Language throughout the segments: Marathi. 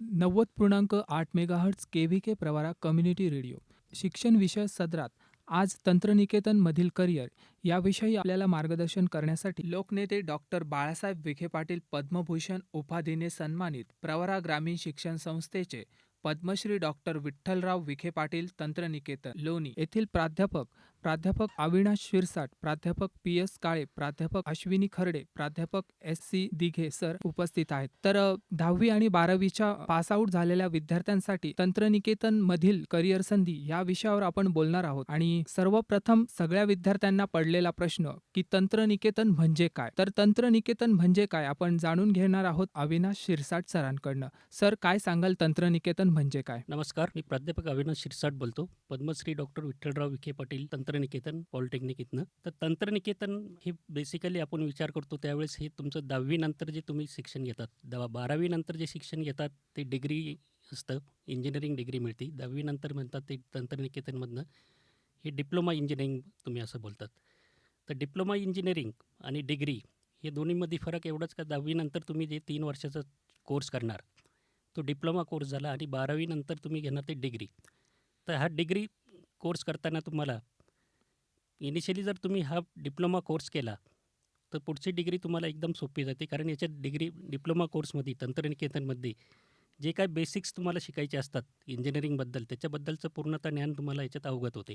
90.8 मेगाहर्ट्झ के प्रवारा कम्युनिटी रेडिओ शिक्षण विषय सदरात आज तंत्रनिकेतन मधील करिअर याविषयी आपल्याला मार्गदर्शन करण्यासाठी लोकनेते डॉक्टर बाळासाहेब विखे पाटील पद्मभूषण उपाधीने सन्मानित प्रवरा ग्रामीण शिक्षण संस्थेचे पद्मश्री डॉक्टर विठ्ठलराव विखे पाटील तंत्रनिकेतन लोणी येथील प्राध्यापक अविनाश शिरसाट, प्राध्यापक PS काळे, प्राध्यापक अश्विनी खर्डे, प्राध्यापक SC दिघे सर उपस्थित आहेत. तर 10वी आणि 12वीच्या पासआउट झालेल्या विद्यार्थ्यांसाठी तंत्रनिकेतन मधील करिअर संधी या विषयावर आपण बोलणार आहोत. आणि सर्वप्रथम सगळ्या विद्यार्थ्यांना पडलेला प्रश्न की तंत्रनिकेतन म्हणजे काय, तर तंत्रनिकेतन म्हणजे काय आपण जाणून घेणार आहोत अविनाश शिरसाट सरांकडनं. सर, काय सांगाल तंत्रनिकेतन म्हणजे काय? नमस्कार, मी प्राध्यापक अविनाश शिरसाट बोलतो. पद्मश्री डॉक्टर विठ्ठलराव विखे पाटील तंत्रनिकेतन पॉलिटेक्निक इथनं. तर तंत्रनिकेतन हे बेसिकली आपण विचार करतो त्यावेळेस हे तुमचं 10वी नंतर जे तुम्ही शिक्षण घेतात, 12वी नंतर जे शिक्षण घेतात ते डिग्री असतं, इंजिनिअरिंग डिग्री मिळते. 10वी नंतर म्हणतात ते तंत्रनिकेतनमधनं हे डिप्लोमा इंजिनिअरिंग तुम्ही असं बोलतात. तर डिप्लोमा इंजिनिअरिंग आणि डिग्री हे दोन्हीमध्ये फरक एवढाच का 10वी नंतर तुम्ही जे 3 वर्षाचा कोर्स करणार तो डिप्लोमा कोर्स झाला आणि 12वी नंतर तुम्ही घेणार ते डिग्री. तर हा डिग्री कोर्स करताना तुम्हाला इनिशियली जर तुम्ही हा डिप्लोमा कोर्स केला तर पुढची डिग्री तुम्हाला एकदम सोपी जाते, कारण याच्यात डिप्लोमा कोर्समध्ये तंत्रनिकेतनमध्ये जे काय बेसिक्स तुम्हाला शिकायचे असतात इंजिनिअरिंगबद्दल त्याच्याबद्दलचं पूर्णतः ज्ञान तुम्हाला याच्यात अवगत होते.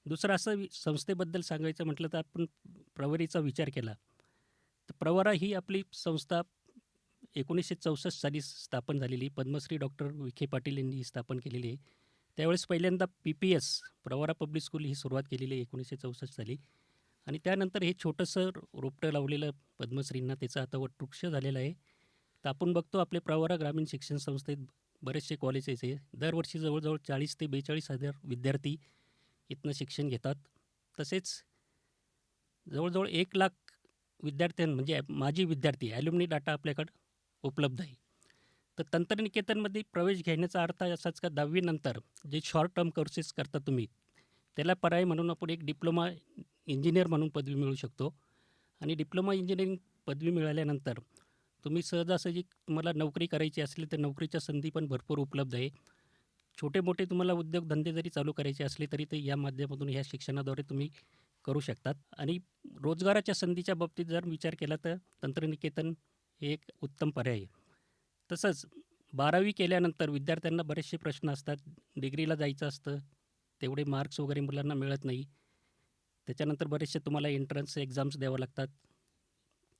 दुसरं असं संस्थेबद्दल सांगायचं म्हटलं तर आपण प्रवरीचा विचार केला तर प्रवरा ही आपली संस्था 1964 साली स्थापन झालेली पद्मश्री डॉक्टर विखे पाटील यांनी स्थापन केलेली आहे. त्यावेळेस पहिल्यांदा PPS प्रवरा पब्लिक स्कूल ही सुरुवात केलेली आहे 1964 साली. आणि त्यानंतर हे छोटंसं रोपटं लावलेलं पद्मश्रींना त्याचा आता वटवृक्ष झालेला आहे. तर आपण बघतो आपले प्रवरा ग्रामीण शिक्षण संस्थेत बरेचसे कॉलेजेस आहे. दरवर्षी जवळजवळ 40 ते 42,000 विद्यार्थी इथनं शिक्षण घेतात. तसेच जवळजवळ 1,00,000 म्हणजे माजी विद्यार्थी ॲल्युमिनी डाटा आपल्याकडं उपलब्ध आहे. तर तंत्रनिकेतनमध्ये प्रवेश घेण्याचा अर्थ असाच का 10वी नंतर जे शॉर्ट टर्म कोर्सेस करता तुम्ही त्याला पर्याय म्हणून आपण एक डिप्लोमा इंजिनियर म्हणून पदवी मिळू शकतो. आणि डिप्लोमा इंजिनिअरिंग पदवी मिळाल्यानंतर तुम्ही सहजासहजी तुम्हाला नोकरी करायची असली तर नोकरीच्या संधी पण भरपूर उपलब्ध आहे. छोटे मोठे तुम्हाला उद्योगधंदे जरी चालू करायचे असले तरी ते या माध्यमातून ह्या शिक्षणाद्वारे तुम्ही करू शकतात. आणि रोजगाराच्या संधीच्या बाबतीत जर विचार केला तर तंत्रनिकेतन हे एक उत्तम पर्याय आहे. तसंच 12वी केल्यानंतर विद्यार्थ्यांना बरेचसे प्रश्न असतात. डिग्रीला जायचं असतं, तेवढे मार्क्स वगैरे मुलांना मिळत नाही. त्याच्यानंतर बरेचसे तुम्हाला एंट्रन्स एक्झाम्स द्यावं लागतात.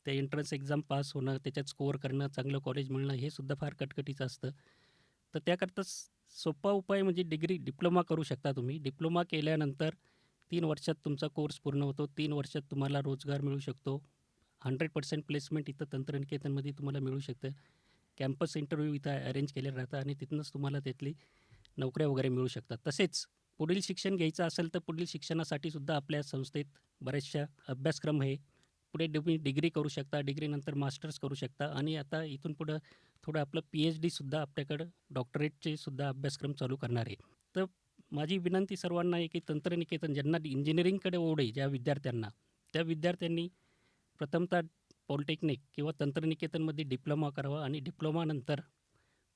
त्या एंट्रन्स एक्झाम पास होणं, त्याच्यात स्कोअर करणं, चांगलं कॉलेज मिळणं हे सुद्धा फार कटकटीचं असतं. तर त्याकरता सोपा उपाय म्हणजे डिप्लोमा करू शकता तुम्ही. डिप्लोमा केल्यानंतर 3 वर्षात तुमचा कोर्स पूर्ण होतो. 3 वर्षात तुम्हाला रोजगार मिळू शकतो. 100% प्लेसमेंट इथं तंत्रनिकेतनमध्ये तुम्हाला मिळू शकतं. कॅम्पस इंटरव्ह्यू इथं अरेंज केलेलं राहतं आणि तिथूनच तुम्हाला त्यातली नोकऱ्या वगैरे मिळू शकतात. तसेच पुढील शिक्षण घ्यायचं असेल तर पुढील शिक्षणासाठी सुद्धा आपल्या संस्थेत बरेचशा अभ्यासक्रम आहे. पुढे तुम्ही डिग्री करू शकता, डिग्रीनंतर मास्टर्स करू शकता आणि आता इथून पुढं थोडं आपलं PhD सुद्धा आपल्याकडं डॉक्टरेटचे सुद्धा अभ्यासक्रम चालू करणार आहे. तर माझी विनंती सर्वांना आहे की तंत्रनिकेतन ज्यांना इंजिनिअरिंगकडे ओढ आहे ज्या विद्यार्थ्यांना, त्या विद्यार्थ्यांनी प्रथमतः पॉलिटेक्निक किंवा तंत्रनिकेतनमध्ये डिप्लोमा करावा आणि डिप्लोमानंतर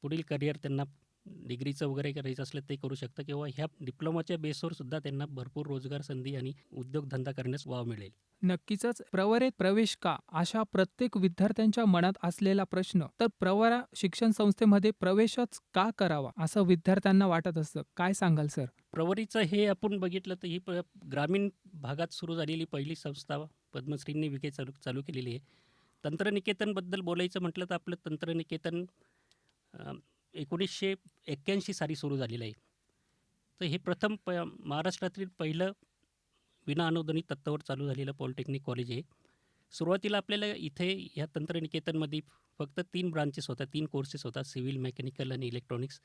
पुढील करिअर त्यांना डिग्रीचं वगैरे करायचं असलं ते करू शकतं किंवा ह्या डिप्लोमाच्या बेसवर सुद्धा त्यांना भरपूर रोजगार संधी आणि उद्योगधंदा करण्यास वाव मिळेल. नक्कीच प्रवरेत प्रवेश का अशा प्रत्येक विद्यार्थ्यांच्या मनात असलेला प्रश्न, तर प्रवरा शिक्षण संस्थेमध्ये प्रवेशच का करावा असं विद्यार्थ्यांना वाटत असतं. काय सांगाल सर? प्रवरीचं हे आपण बघितलं तर ही ग्रामीण भागात सुरू झालेली पहिली संस्था पद्मश्रींनी विखे चालू चालू केलेली आहे. तंत्रनिकेतनबद्दल बोलायचं म्हटलं तर आपलं तंत्रनिकेतन 1981 साली सुरू झालेलं आहे. तर हे प्रथम महाराष्ट्रातील पहिलं विना अनुदानित तत्त्वावर चालू झालेलं पॉलिटेक्निक कॉलेज आहे. सुरुवातीला आपल्याला इथे ह्या तंत्रनिकेतनमध्ये फक्त 3 ब्रांचेस होत्या, 3 कोर्सेस होतात, सिव्हिल, मेकॅनिकल आणि इलेक्ट्रॉनिक्स.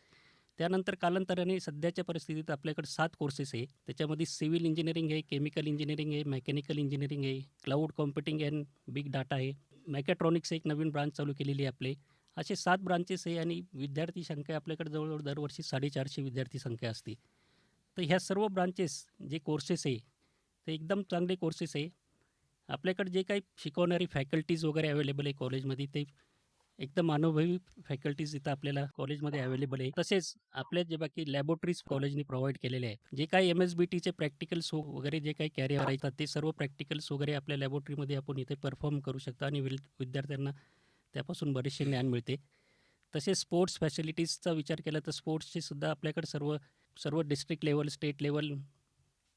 त्यानंतर कालांतराने सध्याच्या परिस्थितीत आपल्याकडे 7 कोर्सेस आहे. त्याच्यामध्ये सिव्हिल इंजिनिअरिंग आहे, केमिकल इंजिनिअरिंग आहे, मेकॅनिकल इंजिनिअरिंग आहे, cloud computing and big data आहे, मॅकॅट्रॉनिक्स एक नवीन ब्रांच चालू केलेली आहे आपले. असे 7 ब्रांचेस आहे आणि विद्यार्थी संख्या आपल्याकडे जवळजवळ दरवर्षी 450 विद्यार्थी संख्या असते. तर ह्या सर्व ब्रांचेस जे कोर्सेस आहे ते एकदम चांगले कोर्सेस आहे. आपल्याकडे जे काही शिकवणारी फॅकल्टीज वगैरे अवेलेबल आहे कॉलेजमध्ये ते एकदम अनुभवी फॅकल्टीज इथं आपल्याला कॉलेजमध्ये अवेलेबल आहे. तसेच आपल्या जे बाकी लॅबोरेटरीज कॉलेजने प्रोव्हाईड केलेले आहे. जे काही MSBTचे प्रॅक्टिकल्स वगैरे जे काही कॅरी करायतात ते सर्व प्रॅक्टिकल्स वगैरे आपल्या लॅबोरेटरीमध्ये आपण इथे परफॉर्म करू शकतो आणि विद्यार्थ्यांना त्यापासून बरेचसे ज्ञान मिळते. तसेच स्पोर्ट्स फॅसिलिटीजचा विचार केला तर स्पोर्ट्सचे सुद्धा आपल्याकडे सर्व सर्व डिस्ट्रिक्ट लेवल, स्टेट लेवल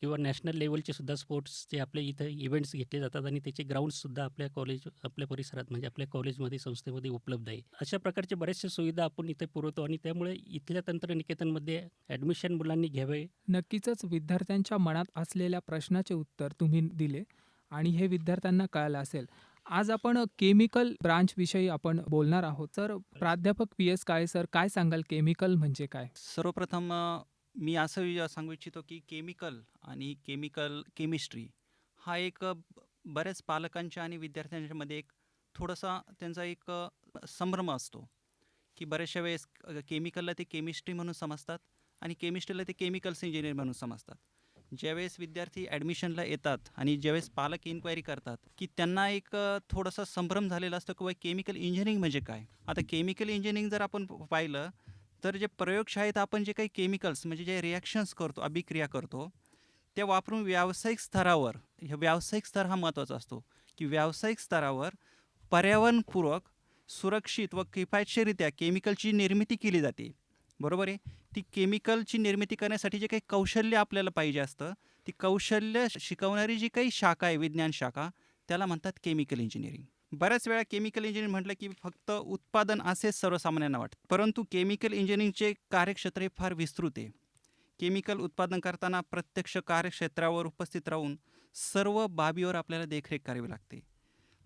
किंवा नॅशनल लेवलचे सुद्धा स्पोर्ट्सचे आपल्या इथं इव्हेंट्स घेतले जातात आणि त्याचे ग्राउंड्ससुद्धा आपल्या परिसरात म्हणजे आपल्या कॉलेजमध्ये, संस्थेमध्ये उपलब्ध आहे. अशा प्रकारचे बऱ्याचशा सुविधा आपण इथे पुरवतो आणि त्यामुळे इथल्या तंत्रनिकेतनमध्ये ॲडमिशन मुलांनी घ्यावे. नक्कीच विद्यार्थ्यांच्या मनात असलेल्या प्रश्नाचे उत्तर तुम्ही दिले आणि हे विद्यार्थ्यांना कळालं असेल. आज आपण केमिकल ब्रांचविषयी आपण बोलणार आहोत. तर प्राध्यापक PS काळे सर, काय सांगाल केमिकल म्हणजे काय? सर्वप्रथम मी असं सांगू इच्छितो की केमिकल आणि केमिस्ट्री हा एक बऱ्याच पालकांच्या आणि विद्यार्थ्यांच्या मध्ये एक थोडासा त्यांचा एक संभ्रम असतो की बऱ्याचशा वेळेस केमिकलला ते केमिस्ट्री म्हणून समजतात आणि केमिस्ट्रीला ते केमिकल्स इंजिनियर म्हणून समजतात. ज्यावेळेस विद्यार्थी ॲडमिशनला येतात आणि ज्यावेळेस पालक इन्क्वायरी करतात की त्यांना एक थोडासा संभ्रम झालेला असतो की केमिकल इंजिनिअरिंग म्हणजे काय. आता केमिकल इंजिनिअरिंग जर आपण पाहिलं तर जे प्रयोगशाळेत आपण जे काही केमिकल्स म्हणजे जे रिॲक्शन्स करतो, अभिक्रिया करतो, त्या वापरून व्यावसायिक स्तरावर, व्यावसायिक स्तर हा महत्त्वाचा असतो की व्यावसायिक स्तरावर पर्यावरणपूरक, सुरक्षित व किफायतशीररित्या केमिकलची निर्मिती केली जाते. बरोबर आहे. ती केमिकलची निर्मिती करण्यासाठी जे काही कौशल्य आपल्याला पाहिजे असतं, ती कौशल्य शिकवणारी जी काही शाखा आहे, विज्ञान शाखा, त्याला म्हणतात केमिकल इंजिनिअरिंग. बऱ्याच वेळा केमिकल इंजिनिअरिंग म्हटलं की फक्त उत्पादन असेच सर्वसामान्यांना वाटतं, परंतु केमिकल इंजिनिअरिंगचे कार्यक्षेत्र हे फार विस्तृत आहे. केमिकल उत्पादन करताना प्रत्यक्ष कार्यक्षेत्रावर उपस्थित राहून सर्व बाबीवर आपल्याला देखरेख करावी लागते.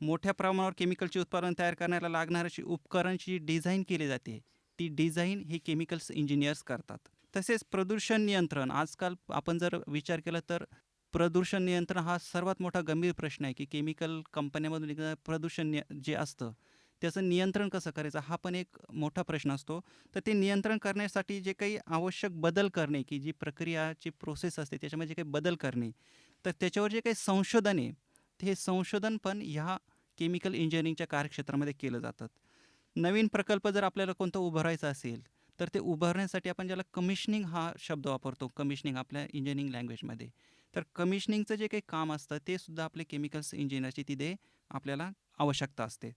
मोठ्या प्रमाणावर केमिकलचे उत्पादन तयार करण्याला लागणाऱ्याची उपकरणांची डिझाईन केली जाते. ती डिझाईन हे केमिकल्स इंजिनियर्स करतात. तसेच प्रदूषण नियंत्रण, आजकाल आपण जर विचार केला तर प्रदूषण नियंत्रण हा सर्वात मोठा गंभीर प्रश्न आहे की केमिकल कंपन्यामधून निघणारं प्रदूषण जे असतं त्याचं नियंत्रण कसं करायचं हा पण एक मोठा प्रश्न असतो. तर ते नियंत्रण करण्यासाठी जे काही आवश्यक बदल करणे, की जी प्रक्रियाची प्रोसेस असते त्याच्यामध्ये जे काही बदल करणे, तर त्याच्यावर जे काही संशोधन आहे ते संशोधन पण ह्या केमिकल इंजिनिअरिंगच्या कार्यक्षेत्रामध्ये केलं जातात. नवीन प्रकल्प जर आपल्याला कोणता उभारायचा असेल तर ते उभारण्यासाठी आपण ज्याला कमिशनिंग हा शब्द वापरतो, कमिशनिंग आपल्या इंजिनिअरिंग लँग्वेजमध्ये, तर कमिशनिंगचं जे काही काम असतं ते सुद्धा आपले केमिकल्स इंजिनिअरची तिथे आपल्याला आवश्यकता असते.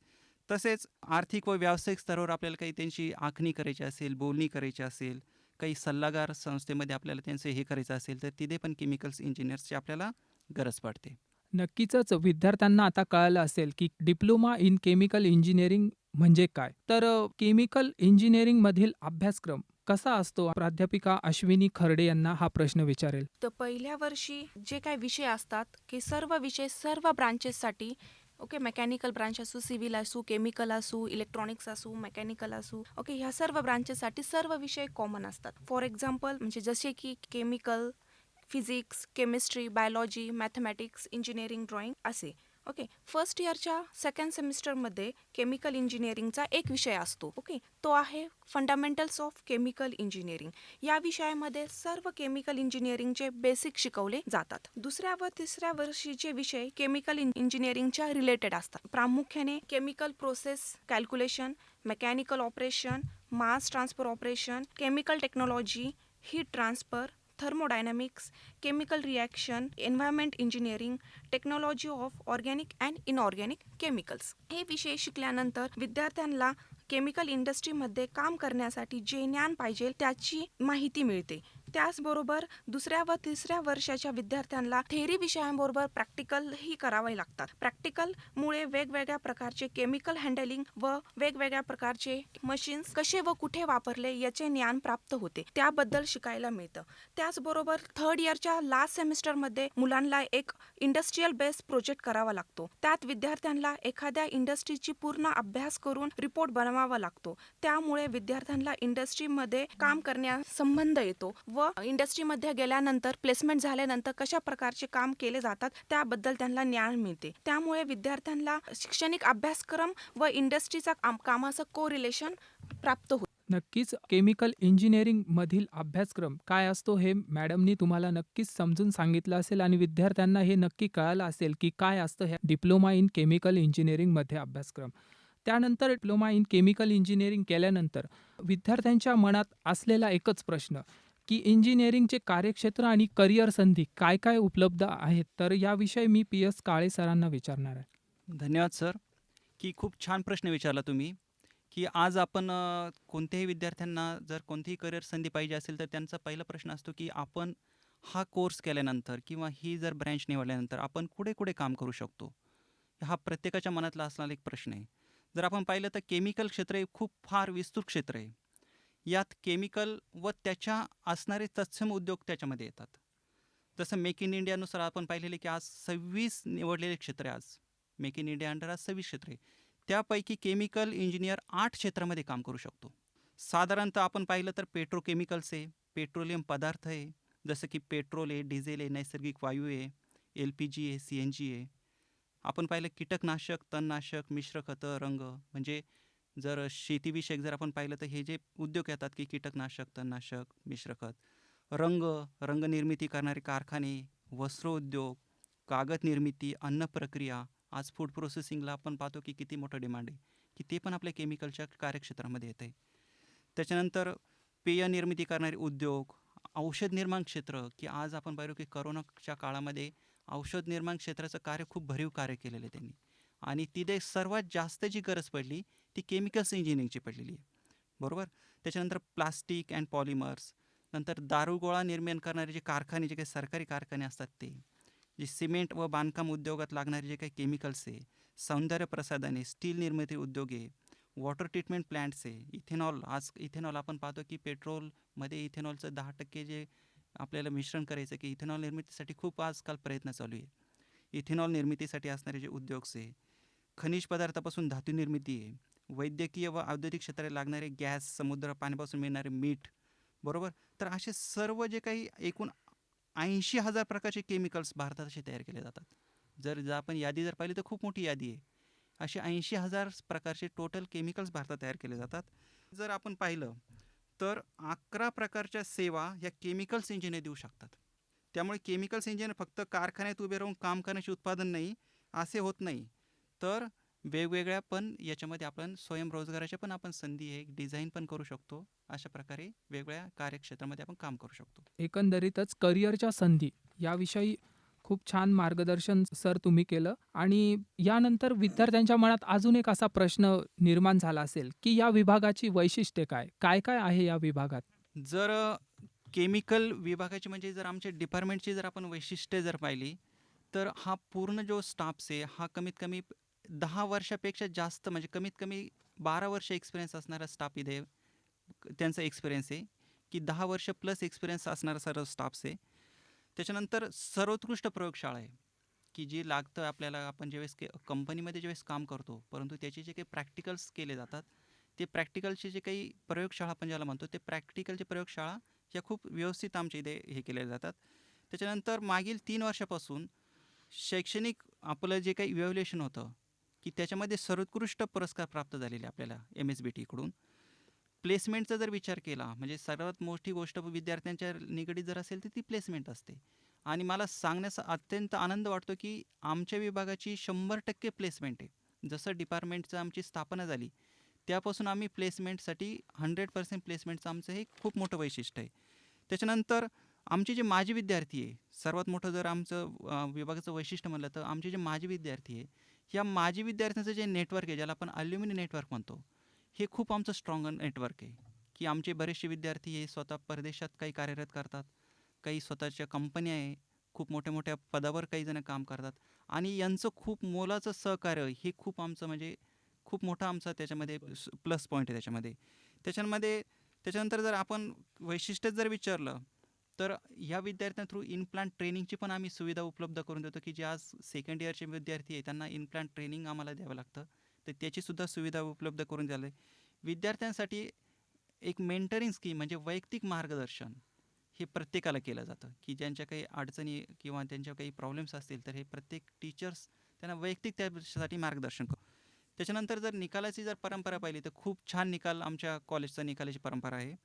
तसेच आर्थिक व व्यावसायिक स्तरावर आपल्याला काही त्यांची आखणी करायची असेल, बोलणी करायची असेल, काही सल्लागार संस्थेमध्ये आपल्याला त्यांचं हे करायचं असेल तर तिथे पण केमिकल्स इंजिनियर्सची आपल्याला गरज पडते. नक्कीच विद्यार्थ्यांना आता कळालं असेल की डिप्लोमा इन केमिकल इंजिनिअरिंग म्हणजे काय. तर केमिकल इंजिनिअरिंगमधील अभ्यासक्रम कसा असतो? प्राध्यापिका अश्विनी खर्डे यांना हा प्रश्न विचारेल. तर पहिल्या वर्षी जे काही विषय असतात की सर्व विषय सर्व ब्रांचेससाठी, ओके, मेकॅनिकल ब्रांच असू, सिव्हिल असू, केमिकल असू, इलेक्ट्रॉनिक्स असू, मेकॅनिकल असू, ओके, ह्या सर्व ब्रांचेससाठी सर्व विषय कॉमन असतात. फॉर एक्झाम्पल म्हणजे जसे की chemical, physics, chemistry, biology, mathematics, engineering, drawing असे. ओके, फर्स्ट इयरच्या सेकंड सेमिस्टरमध्ये केमिकल इंजिनिअरिंगचा एक विषय असतो. ओके, तो आहे फंडामेंटल्स ऑफ केमिकल इंजिनिअरिंग. या विषयामध्ये सर्व केमिकल इंजिनिअरिंगचे बेसिक शिकवले जातात. दुसऱ्या व तिसऱ्या वर्षीचे विषय केमिकल इंजिनिअरिंगच्या रिलेटेड असतात. प्रामुख्याने chemical process calculation, mechanical operation, mass transfer operation, chemical technology, heat transfer, thermodynamics, chemical reaction, environment engineering, technology of organic and inorganic chemicals. हे विषय शिकल्यानंतर विद्यार्थ्यांना केमिकल इंडस्ट्रीमध्ये काम करण्यासाठी जे ज्ञान पाहिजे त्याची माहिती मिळते. त्याचबरोबर दुसऱ्या व तिसऱ्या वर्षाच्या विद्यार्थ्यांना थेअरी विषयांबरोबर प्रॅक्टिकलही करावे लागतात. प्रॅक्टिकलमुळे वेगवेगळ्या प्रकारचे केमिकल हँडलिंग व वेगवेगळ्या प्रकारचे मशीन्स कसे व कुठे वापरले याचे ज्ञान प्राप्त होते, त्याबद्दल शिकायला मिळतं. त्याचबरोबर थर्ड इयरच्या लास्ट सेमिस्टरमध्ये मुलांना एक इंडस्ट्रियल बेस्ड प्रोजेक्ट करावा लागतो. त्यात विद्यार्थ्यांना एखाद्या इंडस्ट्रीची पूर्ण अभ्यास करून रिपोर्ट बनवावा लागतो. त्यामुळे विद्यार्थ्यांना इंडस्ट्रीमध्ये काम करण्यास संबंध येतो व इंडस्ट्रीमध्ये गेल्यानंतर प्लेसमेंट झाल्यानंतर कशा प्रकारचे काम केले जातात त्याबद्दल त्यांना ज्ञान मिळते. त्यामुळे विद्यार्थ्यांना शैक्षणिक अभ्यासक्रम व इंडस्ट्रीचा कामाचं कोरिलेशन प्राप्त होतं. नक्कीच केमिकल इंजिनिअरिंगमधील अभ्यासक्रम काय असतो हे मॅडमनी तुम्हाला नक्कीच समजून सांगितलं असेल आणि विद्यार्थ्यांना हे नक्की कळालं असेल की काय असतं ह्या डिप्लोमा इन केमिकल इंजिनिअरिंगमध्ये अभ्यासक्रम. त्यानंतर डिप्लोमा इन केमिकल इंजिनिअरिंग केल्यानंतर विद्यार्थ्यांच्या मनात असलेला एकच प्रश्न की इंजिनिअरिंगचे कार्यक्षेत्र आणि करिअर संधी काय काय उपलब्ध आहेत, तर याविषयी मी PS काळे सरांना विचारणार आहे. धन्यवाद सर, की खूप छान प्रश्न विचारला तुम्ही. की आज आपण कोणत्याही विद्यार्थ्यांना जर कोणतीही करिअर संधी पाहिजे असेल तर त्यांचा पहिला प्रश्न असतो की आपण हा कोर्स केल्यानंतर किंवा ही जर ब्रँच निवडल्यानंतर आपण कुठे कुठे काम करू शकतो. हा प्रत्येकाच्या मनातला असणारा एक प्रश्न आहे. जर आपण पाहिलं तर केमिकल क्षेत्र हे खूप फार विस्तृत क्षेत्र आहे. यात केमिकल व त्याच्या असणारे तत्सम उद्योग त्याच्यामध्ये येतात. जसं मेक इन इंडियानुसार आपण पाहिलेले की आज 26 निवडलेले क्षेत्र आहे. आज मेक इन इंडिया अंडर आज 26 क्षेत्र आहे. त्यापैकी केमिकल इंजिनियर 8 क्षेत्रामध्ये काम करू शकतो. साधारणतः आपण पाहिलं तर पेट्रोकेमिकल्स आहे, पेट्रोलियम पदार्थ आहे, जसं की पेट्रोल आहे, डिझेल आहे, नैसर्गिक वायू आहे, LPG आहे, CNG आहे. आपण पाहिलं कीटकनाशक, तणनाशक, मिश्र खतं, रंग, म्हणजे जर शेतीविषयक जर आपण पाहिलं तर हे जे उद्योग येतात की कीटकनाशक, तणनाशक, मिश्र खत, रंग, रंगनिर्मिती करणारे कारखाने, वस्त्रोद्योग, कागद निर्मिती, अन्न प्रक्रिया. आज फूड प्रोसेसिंगला आपण पाहतो की किती मोठं डिमांड आहे, की ते पण आपल्या केमिकलच्या कार्यक्षेत्रामध्ये येतं आहे. त्याच्यानंतर पेय निर्मिती करणारे उद्योग, औषध निर्माण क्षेत्र, की आज आपण पाहिलं की करोनाच्या काळामध्ये औषध निर्माण क्षेत्राचं कार्य खूप भरीव कार्य केलेलं आहे त्यांनी. आणि तिथे सर्वात जास्त जी गरज पडली ती केमिकल्स इंजिनिअरिंगची पडलेली आहे, बरोबर. त्याच्यानंतर प्लास्टिक अँड पॉलिमर्स, नंतर दारुगोळा निर्माण करणारे जे कारखाने, जे काही सरकारी कारखाने असतात ते, जे सिमेंट व बांधकाम उद्योगात लागणारे जे काही केमिकल्स आहे, सौंदर्य प्रसाधन आहे, स्टील निर्मिती उद्योग आहे, वॉटर ट्रीटमेंट प्लॅन्ट्स आहे, इथेनॉल. आज इथेनॉल आपण पाहतो की पेट्रोलमध्ये इथेनॉलचं 10% जे आपल्याला मिश्रण करायचं की इथेनॉल निर्मितीसाठी खूप आजकाल प्रयत्न चालू आहे. इथेनॉल निर्मितीसाठी असणारे जे उद्योग आहे, खनिज पदार्थापासून धातू निर्मिती आहे, वैद्यकीय व औद्योगिक क्षेत्राला लागणारे गॅस, समुद्र पाण्यापासून मिळणारे मीठ, बरोबर. तर असे सर्व जे काही एकूण 80,000 प्रकारचे केमिकल्स भारतात असे तयार केले जातात. जर आपण यादी जर पाहिली तर खूप मोठी यादी आहे. असे 80,000 प्रकारचे टोटल केमिकल्स भारतात तयार केले जातात. जर आपण पाहिलं तर 11 प्रकारच्या सेवा या केमिकल्स इंजिनियर देऊ शकतात. त्यामुळे केमिकल्स इंजिनियर फक्त कारखान्यात उभे राहून काम करण्याचे उत्पादन नाही, असे होत नाही. तर वेगवेगळ्या पण याच्यामध्ये आपण स्वयंरोजगाराच्या पण आपण संधी आहे, डिझाईन पण करू शकतो. अशा प्रकारे वेगवेगळ्या कार्यक्षेत्रामध्ये आपण काम करू शकतो. एकंदरीतच करिअरच्या संधी याविषयी खूप छान मार्गदर्शन सर तुम्ही केलं. आणि यानंतर विद्यार्थ्यांच्या मनात अजून एक असा प्रश्न निर्माण झाला असेल की या विभागाची वैशिष्ट्ये काय काय काय आहे या विभागात. जर केमिकल विभागाची म्हणजे जर आमच्या डिपार्टमेंटची जर आपण वैशिष्ट्ये जर पाहिली तर हा पूर्ण जो स्टाफ्स आहे हा कमीत कमी 10 वर्षापेक्षा जास्त, म्हणजे कमीत कमी 12 वर्ष एक्सपिरियन्स असणारा स्टाफ इथे त्यांचा एक्सपिरियन्स आहे, की 10 वर्ष प्लस एक्सपिरियन्स असणारा सर्व स्टाफ्स आहे. त्याच्यानंतर सर्वोत्कृष्ट प्रयोगशाळा आहे, की जी लागतं आपल्याला. आपण ज्यावेळेस कंपनीमध्ये ज्यावेळेस काम करतो, परंतु त्याचे जे काही प्रॅक्टिकल्स केले जातात, ते प्रॅक्टिकलचे जे काही प्रयोगशाळा आपण ज्याला म्हणतो, ते प्रॅक्टिकलचे प्रयोगशाळा ह्या खूप व्यवस्थित आमच्या इथे हे केल्या जातात. त्याच्यानंतर मागील 3 वर्षापासून शैक्षणिक आपलं जे काही इव्हॅल्युएशन होतं, की त्याच्यामध्ये सर्वोत्कृष्ट पुरस्कार प्राप्त झालेले आपल्याला MSBTकडून. प्लेसमेंटचा जर विचार केला, म्हणजे सर्वात मोठी गोष्ट विद्यार्थ्यांच्या निगडीत जर असेल तर ती प्लेसमेंट असते. आणि मला सांगण्याचा अत्यंत आनंद वाटतो की आमच्या विभागाची 100% प्लेसमेंट आहे. जसं डिपार्टमेंटचं आमची स्थापना झाली त्यापासून आम्ही प्लेसमेंटसाठी 100% प्लेसमेंटचं आमचं हे खूप मोठं वैशिष्ट्य आहे. त्याच्यानंतर आमचे जे माजी विद्यार्थी आहे, सर्वात मोठं जर आमचं विभागाचं वैशिष्ट्य म्हणलं तर आमचे जे माजी विद्यार्थी आहे, या माजी विद्यार्थ्यांचं जे नेटवर्क आहे, ज्याला आपण अल्युमिनी नेटवर्क म्हणतो, हे खूप आमचं स्ट्रॉंग नेटवर्क आहे. की आमचे बरेचसे विद्यार्थी हे स्वतः परदेशात काही कार्यरत करतात, काही स्वतःच्या कंपन्या आहे, खूप मोठ्या मोठ्या पदावर काही जण काम करतात. आणि यांचं खूप मोलाचं सहकार्य हे खूप आमचं म्हणजे खूप मोठा आमचा त्याच्यामध्ये प्लस पॉईंट आहे त्याच्यामध्ये. त्याच्यानंतर जर आपण वैशिष्ट्य जर विचारलं तर ह्या विद्यार्थ्यांना थ्रू इनप्लांट ट्रेनिंगची पण आम्ही सुविधा उपलब्ध करून देतो, की जे आज सेकंड इयरचे विद्यार्थी आहे त्यांना इनप्लांट ट्रेनिंग आम्हाला द्यावं लागतं, तर त्याचीसुद्धा सुविधा उपलब्ध करून द्यायला आहे. विद्यार्थ्यांसाठी एक मेंटरिंग स्कीम म्हणजे वैयक्तिक मार्गदर्शन हे प्रत्येकाला केलं जातं, की ज्यांच्या काही अडचणी किंवा त्यांच्या काही प्रॉब्लेम्स असतील तर हे प्रत्येक टीचर्स त्यांना वैयक्तिक त्यासाठी मार्गदर्शन करतो. त्याच्यानंतर जर निकालाची जर परंपरा पाहिली तर खूप छान निकाल आमच्या कॉलेजचा निकालाची परंपरा आहे.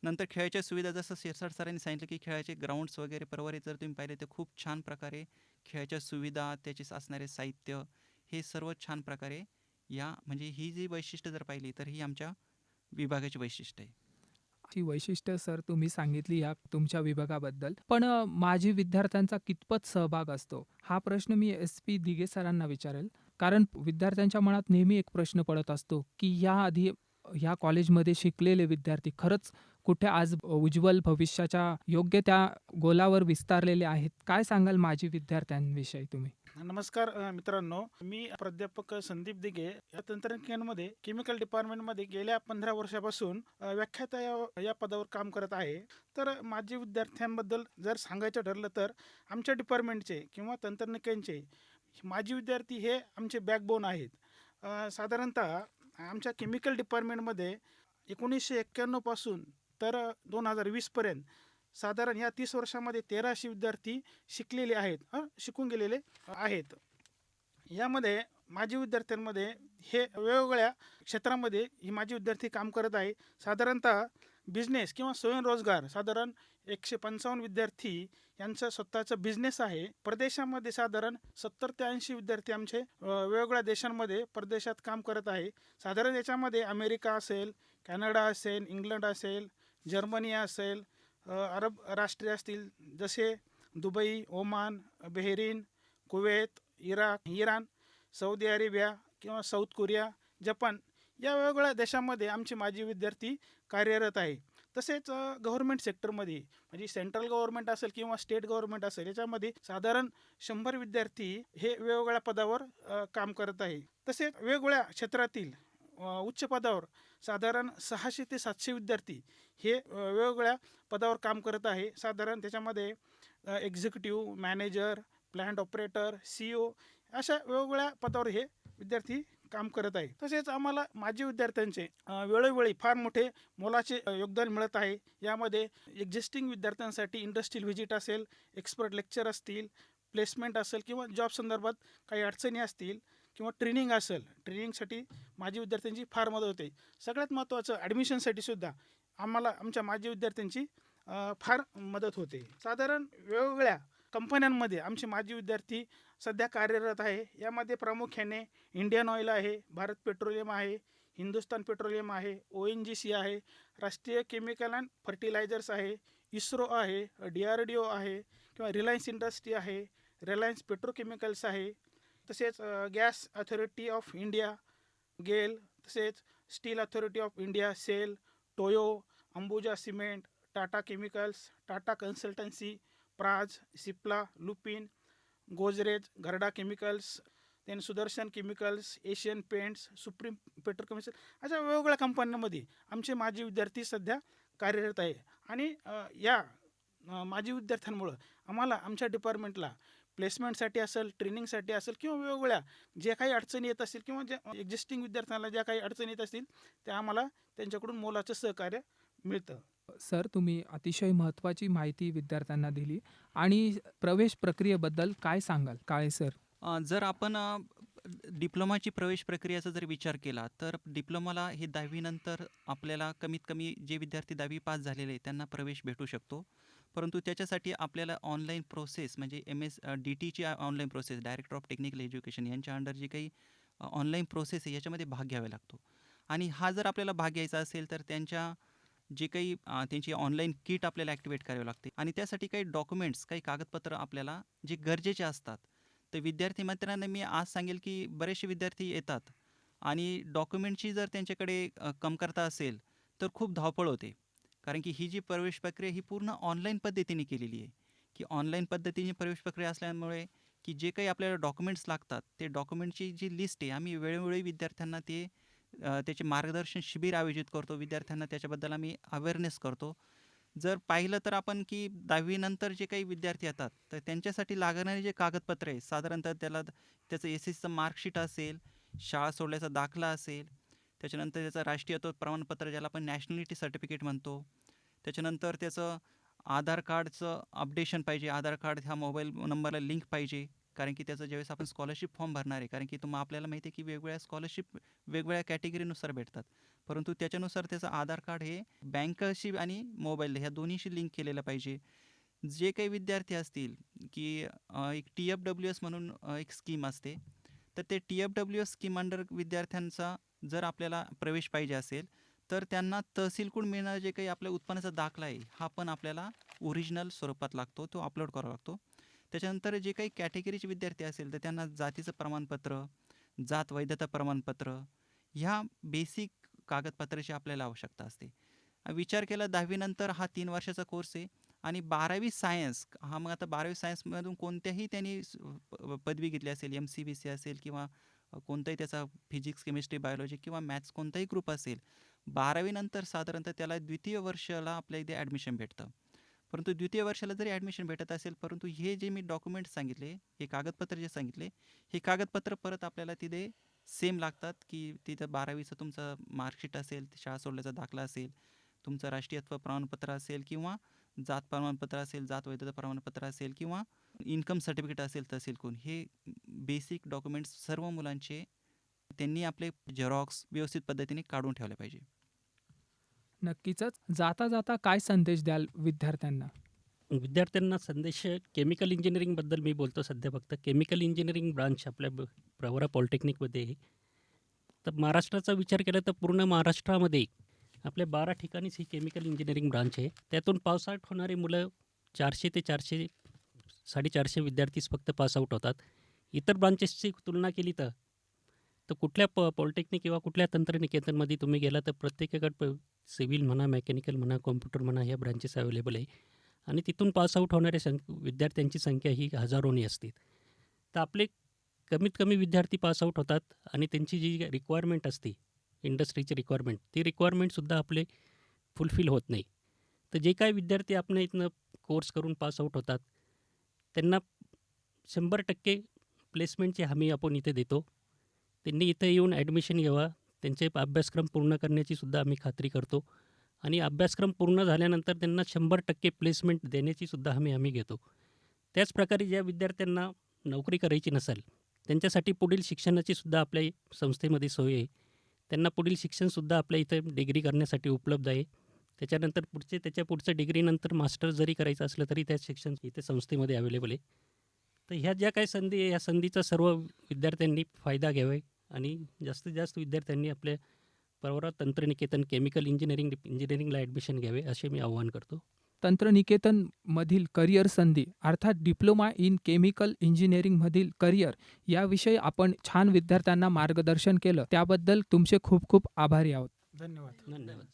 नंतर खेळाच्या सुविधा, जसं शिरसाट सरांनी सांगितलं की खेळाचे ग्राउंड्स वगैरे परवारीत जर तुम्ही पाहिले तर खूप छान प्रकारे खेळाच्या सुविधा, त्याचे असणारे साहित्य हे सर्व छान प्रकारे या म्हणजे ही जी वैशिष्ट्य जर पाहिली तर ही आमच्या विभागाची वैशिष्ट्य आहे. ची वैशिष्ट्य सर तुम्ही सांगितली या तुमच्या विभागाबद्दल. पण माजी विद्यार्थ्यांचा कितपत सहभाग असतो? हा प्रश्न मी SP दिघे सरांना विचारेल. कारण विद्यार्थ्यांच्या मनात नेहमी एक प्रश्न पडत असतो, की याआधी ह्या कॉलेजमध्ये शिकलेले विद्यार्थी खरंच कुठे आज उज्ज्वल भविष्याच्या योग्य त्या गोलावर विस्तारलेले आहेत. काय सांगाल माजी विद्यार्थ्यांविषयी तुम्ही? नमस्कार मित्रांनो, मी प्राध्यापक संदीप दिघे या तंत्रज्ञानमध्ये केमिकल डिपार्टमेंटमध्ये गेल्या 15 वर्षापासून व्याख्याता या पदावर काम करत आहे. तर माझे विद्यार्थ्यांबद्दल जर सांगायचं ठरलं तर आमच्या डिपार्टमेंटचे किंवा तंत्रज्ञानचे माजी विद्यार्थी हे आमचे बॅकबोन आहेत. साधारणतः आमच्या केमिकल डिपार्टमेंटमध्ये 1991 पासून तर 2020पर्यंत साधारण या 30 वर्षामध्ये 1300 विद्यार्थी शिकलेले आहेत, शिकून गेलेले आहेत. यामध्ये माजी विद्यार्थ्यांमध्ये हे वेगवेगळ्या क्षेत्रामध्ये ही माजी विद्यार्थी काम करत आहे. साधारणतः बिझनेस किंवा स्वयंरोजगार साधारण 155 विद्यार्थी यांचं स्वतःचं बिझनेस आहे. परदेशामध्ये साधारण 70 ते 80 विद्यार्थी आमचे वेगवेगळ्या देशांमध्ये परदेशात काम करत आहे. साधारण याच्यामध्ये अमेरिका असेल, कॅनडा असेल, इंग्लंड असेल, जर्मनी असेल, अरब राष्ट्रे असतील जसे Dubai, Oman, Bahrain, Kuwait, Iran, Saudi Arabia किंवा साऊथ कोरिया, जपान या वेगवेगळ्या देशांमध्ये आमचे माजी विद्यार्थी कार्यरत आहे. तसेच गव्हर्नमेंट सेक्टरमध्ये म्हणजे सेंट्रल गव्हर्नमेंट असेल किंवा स्टेट गव्हर्नमेंट असेल याच्यामध्ये साधारण 100 विद्यार्थी हे वेगवेगळ्या पदावर काम करत आहे. तसेच वेगवेगळ्या क्षेत्रातील उच्च पदावर साधारण 600 ते 700 विद्यार्थी हे वेगवेगळ्या पदावर काम करत आहे. साधारण त्याच्यामध्ये executive, manager, plant operator, CEO अशा वेगवेगळ्या पदावर हे विद्यार्थी काम करत आहे. तसेच आम्हाला माजी विद्यार्थ्यांचे वेळोवेळी फार मोठे मोलाचे योगदान मिळत आहे. यामध्ये एक्झिस्टिंग विद्यार्थ्यांसाठी इंडस्ट्रियल व्हिजिट असेल, एक्सपर्ट लेक्चर असतील, प्लेसमेंट असेल किंवा जॉब संदर्भात काही अडचणी असतील किंवा ट्रेनिंग असेल, ट्रेनिंगसाठी माजी विद्यार्थ्यांची फार मदत होते. सगळ्यात महत्त्वाचं ॲडमिशनसाठी सुद्धा आम्हाला आमच्या माजी विद्यार्थ्यांची फार मदत होते. साधारण वेगवेगळ्या कंपन्यांमध्ये आमचे माजी विद्यार्थी सध्या कार्यरत आहे. यामध्ये प्रामुख्याने इंडियन ऑइल आहे, भारत पेट्रोलियम आहे, हिंदुस्तान पेट्रोलियम आहे, ONGC आहे, राष्ट्रीय केमिकल अँड फर्टिलायझर्स आहे, इस्रो आहे, DRDO आहे किंवा रिलायन्स इंडस्ट्री आहे, रिलायन्स पेट्रोकेमिकल्स आहे, तसेच gas authority of India, GAIL, तसेच steel authority of India, SAIL, Toyo, Ambuja cement, Tata chemicals, Tata consultancy, Praj, Cipla, Lupin, Godrej, Gharda chemicals, then Sudarshan chemicals, Asian Paints, Supreme petrochemicals अशा वेगवेगळ्या कंपन्यांमध्ये आमचे माजी विद्यार्थी सध्या कार्यरत आहे. आणि या माजी विद्यार्थ्यांमुळं आम्हाला आमच्या डिपार्टमेंटला प्लेसमेंटसाठी असेल, ट्रेनिंगसाठी असेल किंवा वेगवेगळ्या जे काही अडचणी येत असतील किंवा ज्या एक्झिस्टिंग विद्यार्थ्यांना ज्या काही अडचणी येत असतील त्या आम्हाला त्यांच्याकडून मोलाचं सहकार्य मिळतं. सर तुम्ही अतिशय महत्त्वाची माहिती विद्यार्थ्यांना दिली आणि प्रवेश प्रक्रियेबद्दल काय सांगाल काळे सर? जर आपण डिप्लोमाची प्रवेश प्रक्रियेचा जर विचार केला तर डिप्लोमाला हे 10वी नंतर आपल्याला कमीत कमी जे विद्यार्थी 10वी पास झालेले त्यांना प्रवेश भेटू शकतो. परंतु त्याच्यासाठी आपल्याला ऑनलाईन प्रोसेस म्हणजे DTची online process, director of technical education यांच्या अंडर जी काही ऑनलाईन प्रोसेस आहे याच्यामध्ये भाग घ्यावा लागतो. आणि हा जर आपल्याला भाग घ्यायचा असेल तर त्यांच्या जे काही त्यांची ऑनलाईन किट आपल्याला ॲक्टिवेट करावी लागते आणि त्यासाठी काही डॉक्युमेंट्स, काही कागदपत्र आपल्याला जे गरजेचे असतात. तर विद्यार्थी मित्रांना मी आज सांगेल की बरेचसे विद्यार्थी येतात आणि डॉक्युमेंटची जर त्यांच्याकडे कमतरता असेल तर खूप धावपळ होते. कारण की ही जी प्रवेश प्रक्रिया ही पूर्ण ऑनलाईन पद्धतीने केलेली आहे, की ऑनलाईन पद्धतीने प्रवेश प्रक्रिया असल्यामुळे की जे काही आपल्याला डॉक्युमेंट्स लागतात ते डॉक्युमेंटची जी लिस्ट आहे आम्ही वेळोवेळी विद्यार्थ्यांना त्याचे मार्गदर्शन शिबिर आयोजित करतो. विद्यार्थ्यांना त्याच्याबद्दल आम्ही अवेअरनेस करतो. जर पाहिलं तर आपण की 10वी नंतर जे काही विद्यार्थी येतात तर त्यांच्यासाठी लागणारे जे कागदपत्र आहे साधारणतः त्याचं SSCचं मार्कशीट असेल, शाळा सोडल्याचा दाखला असेल, त्याच्यानंतर त्याचं राष्ट्रीयत्व प्रमाणपत्र ज्याला आपण नॅशनॅलिटी सर्टिफिकेट म्हणतो, त्याच्यानंतर त्याचं आधार कार्डचं अपडेशन पाहिजे, आधार कार्ड ह्या मोबाईल नंबरला लिंक पाहिजे. कारण की त्याचं ज्यावेळेस आपण स्कॉलरशिप फॉर्म भरणार आहे, कारण की आपल्याला माहिती आहे की वेगवेगळ्या स्कॉलरशिप वेगवेगळ्या कॅटेगरीनुसार भेटतात. परंतु त्याच्यानुसार त्याचं आधार कार्ड हे बँकशी आणि मोबाईल ह्या दोन्हीशी लिंक केलेलं पाहिजे. जे काही विद्यार्थी असतील की एक TFWS म्हणून एक स्कीम असते, तर ते TFW स्कीम अंडर विद्यार्थ्यांचा जर आपल्याला प्रवेश पाहिजे असेल तर त्यांना तहसीलकडून मिळणारं जे काही आपल्या उत्पन्नाचा दाखला आहे हा पण आपल्याला ओरिजिनल स्वरूपात लागतो, तो अपलोड करावा लागतो. त्याच्यानंतर जे काही कॅटेगरीचे विद्यार्थी असेल तर त्यांना जातीचं प्रमाणपत्र, जात वैधता प्रमाणपत्र ह्या बेसिक कागदपत्राची आपल्याला आवश्यकता असते. विचार केला 10वी नंतर हा 3 वर्षाचा कोर्स आहे आणि 12वी सायन्स हा मग आता 12वी सायन्समधून कोणत्याही त्यांनी पदवी घेतली असेल, MCBC असेल किंवा कोणताही त्याचा फिजिक्स, केमिस्ट्री, बायोलॉजी किंवा मॅथ्स कोणताही ग्रुप असेल, 12वी नंतर साधारणतः त्याला द्वितीय वर्षाला आपल्या इथे ॲडमिशन भेटतं. परंतु द्वितीय वर्षाला जरी ॲडमिशन भेटत असेल परंतु हे जे मी डॉक्युमेंट सांगितले, हे कागदपत्र जे सांगितले, हे कागदपत्र परत आपल्याला तिथे सेम लागतात की तिथं 12वीचं तुमचं मार्कशीट असेल, शाळा सोडल्याचा दाखला असेल, तुमचं राष्ट्रीयत्व प्रमाणपत्र असेल किंवा जात प्रमाणपत्र असेल, जात वैधता प्रमाणपत्र असेल किंवा इन्कम सर्टिफिकेट असेल तहसीलकडून, हे बेसिक डॉक्युमेंट्स सर्व मुलांचे त्यांनी आपले झेरॉक्स व्यवस्थित पद्धतीने काढून ठेवले पाहिजे. नक्कीच. जाता जाता काय संदेश द्याल विद्यार्थ्यांना? विद्यार्थ्यांना संदेश केमिकल इंजिनिअरिंगबद्दल मी बोलतो सध्या फक्त. केमिकल इंजिनिअरिंग ब्रांच आपल्या प्रवरा पॉलिटेक्निकमध्ये आहे. तर महाराष्ट्राचा विचार केला तर पूर्ण महाराष्ट्रामध्ये आपल्या 12 ठिकाणीच ही केमिकल इंजिनिअरिंग ब्रांच आहे. त्यातून पासआउट होणारी मुलं 400 ते 400-450 विद्यार्थीच फक्त पासआउट होतात. इतर ब्रांचेसची तुलना केली तर कुठल्या पॉलिटेक्निक किंवा कुठल्या तंत्रनिकेतनमध्ये तुम्ही गेला तर प्रत्येकाकडे सिव्हिल म्हणा, मेकॅनिकल म्हणा, कॉम्प्युटर म्हणा ह्या ब्रांचेस अवेलेबल आहे आणि तिथून पासआउट होणाऱ्या विद्यार्थ्यांची संख्या ही हजारोनी असते. तर आपले कमीत कमी विद्यार्थी पासआउट होतात आणि त्यांची जी रिक्वायरमेंट असते इंडस्ट्रीची रिक्वायरमेंट, ती रिक्वायरमेंटसुद्धा आपले फुलफिल होत नाही. तर जे काही विद्यार्थी आपण इथनं कोर्स करून पासआउट होतात त्यांना 100% प्लेसमेंटची हमी आपण इथे देतो. त्यांनी इथे येऊन ॲडमिशन घ्यावा, त्यांचे अभ्यासक्रम पूर्ण करण्याची सुद्धा आम्ही खात्री करतो आणि अभ्यासक्रम पूर्ण झाल्यानंतर त्यांना 100% प्लेसमेंट देण्याची सुद्धा हमी घेतो. त्याचप्रकारे ज्या विद्यार्थ्यांना नोकरी करायची नसेल त्यांच्यासाठी पुढील शिक्षणाची सुद्धा आपल्या संस्थेमध्ये सोय आहे. त्यांना पुढील शिक्षणसुद्धा आपल्या इथं डिग्री करण्यासाठी उपलब्ध आहे. त्याच्यानंतर त्याच्या पुढचं डिग्रीनंतर मास्टर जरी करायचं असलं तरी त्या शिक्षण इथे संस्थेमध्ये अवेलेबल आहे. तर ह्या ज्या काही संधी आहे या संधीचा सर्व विद्यार्थ्यांनी फायदा घ्यावा आणि जास्तीत जास्त विद्यार्थ्यांनी आपल्या प्रवरा तंत्रनिकेतन केमिकल इंजिनिअरिंगला ॲडमिशन घ्यावे असे मी आवाहन करतो. तंत्रनिकेतनमधील करिअर संधी अर्थात डिप्लोमा इन केमिकल इंजिनिअरिंगमधील करिअर याविषयी आपण छान विद्यार्थ्यांना मार्गदर्शन केलं, त्याबद्दल तुमचे खूप खूप आभारी आहोत. धन्यवाद. धन्यवाद.